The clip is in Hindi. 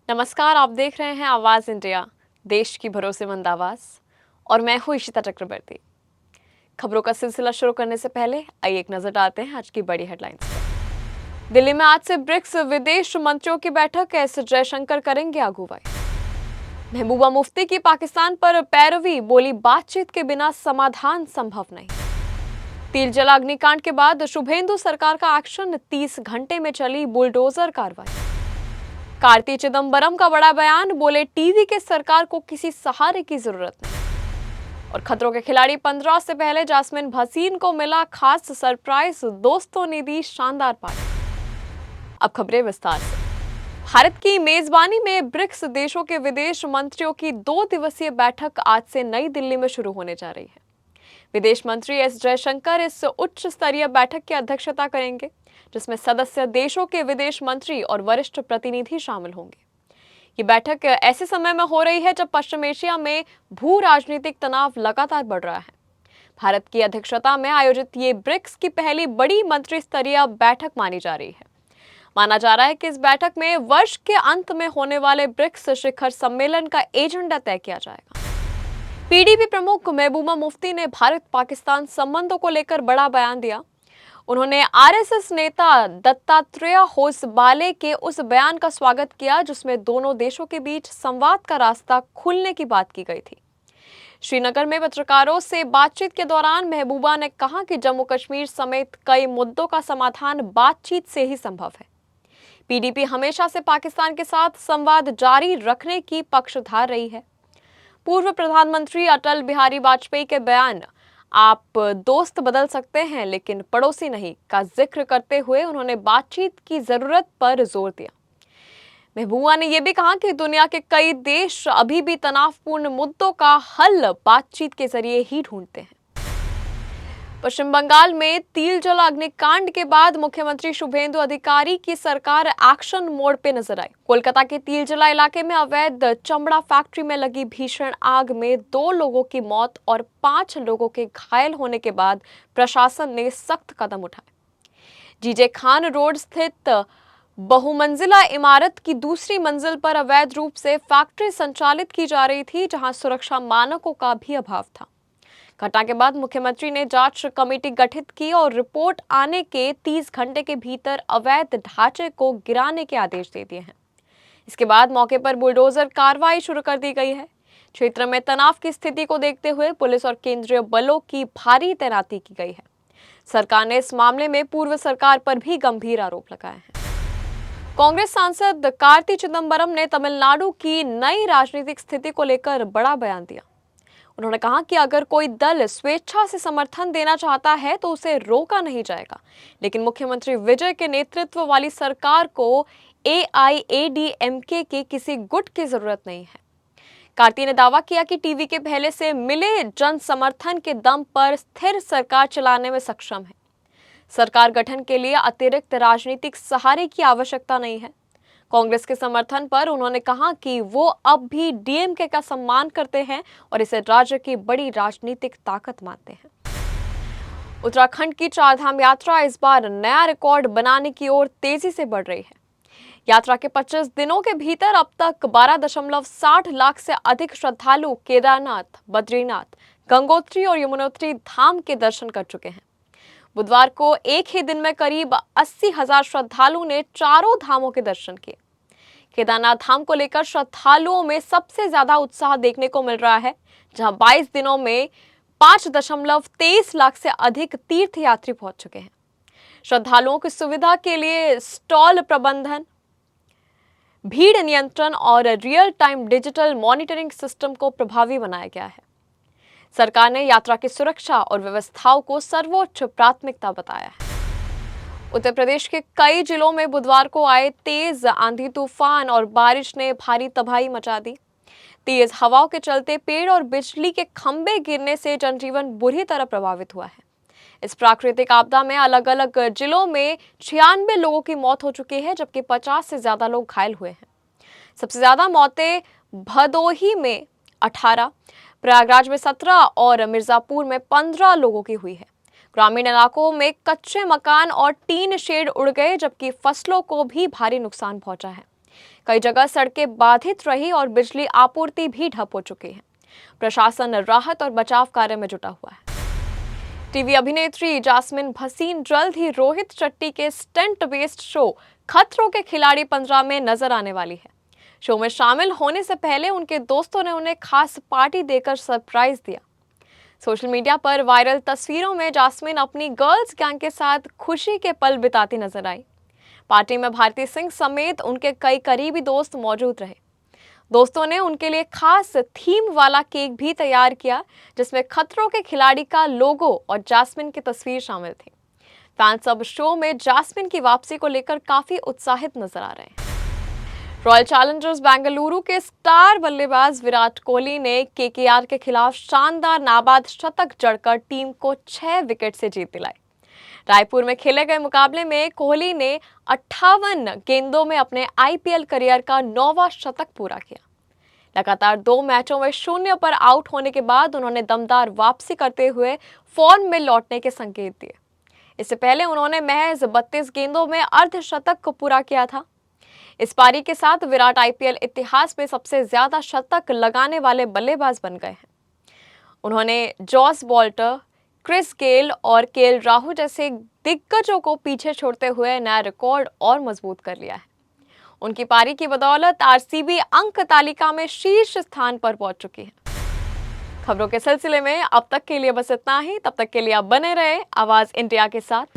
नमस्कार, आप देख रहे हैं आवाज इंडिया, देश की भरोसेमंद आवाज। और मैं हूं इशिता चक्रवर्ती। खबरों का सिलसिला शुरू करने से पहले आइए एक नजर डालते हैं आज की बड़ी हेडलाइंस पर। दिल्ली में आज से ब्रिक्स विदेश मंत्रियों की बैठक, एस जयशंकर करेंगे अगुवाई। महबूबा मुफ्ती की पाकिस्तान पर पैरवी, बोली बातचीत के बिना समाधान संभव नहीं। तिलजला अग्निकांड के बाद शुभेंदु सरकार का एक्शन, 30 घंटे में चली बुलडोजर कार्रवाई। कार्ति चिदंबरम का बड़ा बयान, बोले टीवी के सरकार को किसी सहारे की जरूरत नहीं। और खतरों के खिलाड़ी 15 से पहले जास्मिन भसीन को मिला खास सरप्राइज, दोस्तों ने दी शानदार पार्टी। अब खबरें विस्तार से। भारत की मेजबानी में ब्रिक्स देशों के विदेश मंत्रियों की 2 दिवसीय बैठक आज से नई दिल्ली में शुरू होने जा रही है। विदेश मंत्री एस जयशंकर इस उच्च स्तरीय बैठक की अध्यक्षता करेंगे, जिसमें सदस्य देशों के विदेश मंत्री और वरिष्ठ प्रतिनिधि शामिल होंगे। ये बैठक ऐसे समय में हो रही है जब पश्चिम एशिया में भू राजनीतिक तनाव लगातार बढ़ रहा है। भारत की अध्यक्षता में आयोजित ये ब्रिक्स की पहली बड़ी मंत्री स्तरीय बैठक मानी जा रही है। माना जा रहा है कि इस बैठक में वर्ष के अंत में होने वाले ब्रिक्स शिखर सम्मेलन का एजेंडा तय किया जाएगा। पीडीपी प्रमुख महबूबा मुफ्ती ने भारत पाकिस्तान संबंधों को लेकर बड़ा बयान दिया। उन्होंने आरएसएस नेता दत्तात्रेय होसबाले के उस बयान का स्वागत किया जिसमें दोनों देशों के बीच संवाद का रास्ता खुलने की बात की गई थी। श्रीनगर में पत्रकारों से बातचीत के दौरान महबूबा ने कहा कि जम्मू कश्मीर समेत कई मुद्दों का समाधान बातचीत से ही संभव है। पीडीपी हमेशा से पाकिस्तान के साथ संवाद जारी रखने की पक्षधर रही है। पूर्व प्रधानमंत्री अटल बिहारी वाजपेयी के बयान, आप दोस्त बदल सकते हैं लेकिन पड़ोसी नहीं, का जिक्र करते हुए उन्होंने बातचीत की जरूरत पर जोर दिया। महबूबा ने यह भी कहा कि दुनिया के कई देश अभी भी तनावपूर्ण मुद्दों का हल बातचीत के जरिए ही ढूंढते हैं। पश्चिम बंगाल में तिलजला अग्निकांड के बाद मुख्यमंत्री शुभेंदु अधिकारी की सरकार एक्शन मोड पे नजर आई। कोलकाता के तिलजला इलाके में अवैध चमड़ा फैक्ट्री में लगी भीषण आग में 2 लोगों की मौत और 5 लोगों के घायल होने के बाद प्रशासन ने सख्त कदम उठाए। जीजे खान रोड स्थित बहुमंजिला इमारत की दूसरी मंजिल पर अवैध रूप से फैक्ट्री संचालित की जा रही थी, जहां सुरक्षा मानकों का भी अभाव था। घटना के बाद मुख्यमंत्री ने जांच कमेटी गठित की और रिपोर्ट आने के 30 घंटे के भीतर अवैध ढांचे को गिराने के आदेश दे दिए हैं। इसके बाद मौके पर बुलडोजर कार्रवाई शुरू कर दी गई है। क्षेत्र में तनाव की स्थिति को देखते हुए पुलिस और केंद्रीय बलों की भारी तैनाती की गई है। सरकार ने इस मामले में पूर्व सरकार पर भी गंभीर आरोप लगाए हैं। कांग्रेस सांसद कार्ति चिदंबरम ने तमिलनाडु की नई राजनीतिक स्थिति को लेकर बड़ा बयान दिया। उन्होंने कहा कि अगर कोई दल स्वेच्छा से समर्थन देना चाहता है तो उसे रोका नहीं जाएगा, लेकिन मुख्यमंत्री विजय के नेतृत्व वाली सरकार को एआईएडीएमके के किसी गुट की जरूरत नहीं है। कार्ति ने दावा किया कि टीवी के पहले से मिले जन समर्थन के दम पर स्थिर सरकार चलाने में सक्षम है। सरकार गठन के लिए अतिरिक्त राजनीतिक सहारे की आवश्यकता नहीं है। कांग्रेस के समर्थन पर उन्होंने कहा कि वो अब भी डीएमके का सम्मान करते हैं और इसे राज्य की बड़ी राजनीतिक ताकत मानते हैं। उत्तराखंड की चारधाम यात्रा इस बार नया रिकॉर्ड बनाने की ओर तेजी से बढ़ रही है। यात्रा के 25 दिनों के भीतर अब तक 12.60 लाख से अधिक श्रद्धालु केदारनाथ, बद्रीनाथ, गंगोत्री और यमुनोत्री धाम के दर्शन कर चुके हैं। बुधवार को एक ही दिन में करीब 80,000 श्रद्धालुओं ने चारों धामों के दर्शन किए। केदारनाथ धाम को लेकर श्रद्धालुओं में सबसे ज्यादा उत्साह देखने को मिल रहा है, जहां 22 दिनों में 5.23 लाख से अधिक तीर्थयात्री पहुंच चुके हैं। श्रद्धालुओं की सुविधा के लिए स्टॉल प्रबंधन, भीड़ नियंत्रण और real time digital monitoring system को प्रभावी बनाया गया है। सरकार ने यात्रा की सुरक्षा और व्यवस्थाओं को सर्वोच्च प्राथमिकता बताया है। उत्तर प्रदेश के कई जिलों में बुधवार को आए तेज आंधी तूफान और बारिश ने भारी तबाही मचा दी। तेज हवाओं के चलते पेड़ और बिजली के खंभे गिरने से जनजीवन बुरी तरह प्रभावित हुआ है। इस प्राकृतिक आपदा में अलग अलग जिलों में 96 लोगों की मौत हो चुकी है, जबकि 50 से ज्यादा लोग घायल हुए हैं। सबसे ज्यादा मौतें भदोही में 18, प्रयागराज में 17 और मिर्जापुर में 15 लोगों की हुई है। ग्रामीण इलाकों में कच्चे मकान और टीन शेड उड़ गए, जबकि फसलों को भी भारी नुकसान पहुंचा है। कई जगह सड़कें बाधित रही और बिजली आपूर्ति भी ठप हो चुकी है। प्रशासन राहत और बचाव कार्य में जुटा हुआ है। टीवी अभिनेत्री जास्मिन भसीन जल्द ही रोहित शेट्टी के स्टंट बेस्ड शो खतरों के खिलाड़ी 15 में नजर आने वाली है। शो में शामिल होने से पहले उनके दोस्तों ने उन्हें खास पार्टी देकर सरप्राइज दिया। सोशल मीडिया पर वायरल तस्वीरों में जास्मिन अपनी गर्ल्स गैंग के साथ खुशी के पल बिताती नजर आई। पार्टी में भारती सिंह समेत उनके कई करीबी दोस्त मौजूद रहे। दोस्तों ने उनके लिए खास थीम वाला केक भी तैयार किया, जिसमें खतरों के खिलाड़ी का लोगो और जास्मिन की तस्वीर शामिल थी। फैंस अब शो में जास्मिन की वापसी को लेकर काफी उत्साहित नजर आ रहे हैं। रॉयल चैलेंजर्स बेंगलुरु के स्टार बल्लेबाज विराट कोहली ने केकेआर के खिलाफ शानदार नाबाद शतक जड़कर टीम को 6 विकेट से जीत दिलाई। रायपुर में खेले गए मुकाबले में कोहली ने 58 गेंदों में अपने आईपीएल करियर का 9वां शतक पूरा किया। लगातार 2 मैचों में 0 पर आउट होने के बाद उन्होंने दमदार वापसी करते हुए फॉर्म में लौटने के संकेत दिए। इससे पहले उन्होंने महज 32 गेंदों में अर्धशतक को पूरा किया था। इस पारी के साथ विराट आईपीएल इतिहास में सबसे ज्यादा शतक लगाने वाले बल्लेबाज बन गए हैं। उन्होंने जॉस बॉल्टर, क्रिस गेल और केएल राहुल जैसे दिग्गजों को पीछे छोड़ते हुए नया रिकॉर्ड और मजबूत कर लिया है। उनकी पारी की बदौलत आरसीबी अंक तालिका में शीर्ष स्थान पर पहुंच चुकी है। खबरों के सिलसिले में अब तक के लिए बस इतना ही। तब तक के लिए आप बने रहे आवाज इंडिया के साथ।